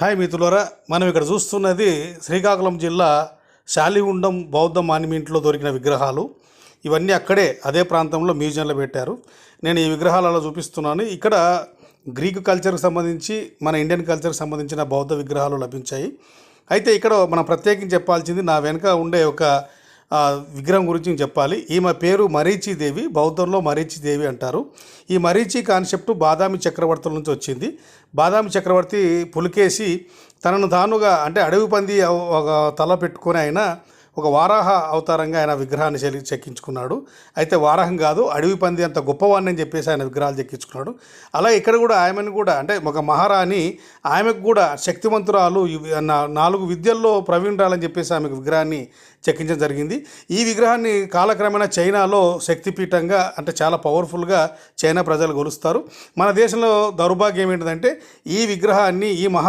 Hi మిత్రులారా, మనం ఇక్కడ చూస్తున్నది శ్రీకాకుళం జిల్లా శాలిగుండం బౌద్ధ మాన్యుమెంట్లో దొరికిన విగ్రహాలు. ఇవన్నీ అక్కడే అదే ప్రాంతంలో మ్యూజియంలో పెట్టారు. నేను ఈ విగ్రహాలలో చూపిస్తున్నాను. ఇక్కడ గ్రీకు కల్చర్కి సంబంధించి మన ఇండియన్ కల్చర్కి సంబంధించిన బౌద్ధ విగ్రహాలు లభించాయి. అయితే ఇక్కడ మనం ప్రత్యేకించి చెప్పాల్సింది నా వెనుక ఉండే ఒక విగ్రహం గురించి చెప్పాలి. ఈమె పేరు మరీచీదేవి, బౌద్ధంలో మరీచీదేవి అంటారు. ఈ మరీచి కాన్సెప్ట్ బాదామి చక్రవర్తుల నుంచి వచ్చింది. బాదామి చక్రవర్తి పులికేసి తనను తానుగా అంటే అడవి పంది ఒక తల పెట్టుకొని ఆయన ఒక వారాహ అవతారంగా ఆయన విగ్రహాన్ని చెక్కించుకున్నాడు. అయితే వారాహం కాదు, అడవి పంది అంత గొప్పవాడిని అని చెప్పేసి ఆయన విగ్రహాలు చెక్కించుకున్నాడు. అలా ఇక్కడ కూడా ఆమెను కూడా అంటే ఒక మహారాణి, ఆమెకు కూడా శక్తివంతురాలు, 4 విద్యల్లో ప్రవీణురాలని చెప్పేసి ఆమెకు విగ్రహాన్ని చెక్కించడం జరిగింది. ఈ విగ్రహాన్ని కాలక్రమేణా చైనాలో శక్తిపీఠంగా అంటే చాలా పవర్ఫుల్గా చైనా ప్రజలు కొలుస్తారు. మన దేశంలో దౌర్భాగ్యం ఏంటంటే ఈ విగ్రహాన్ని ఈ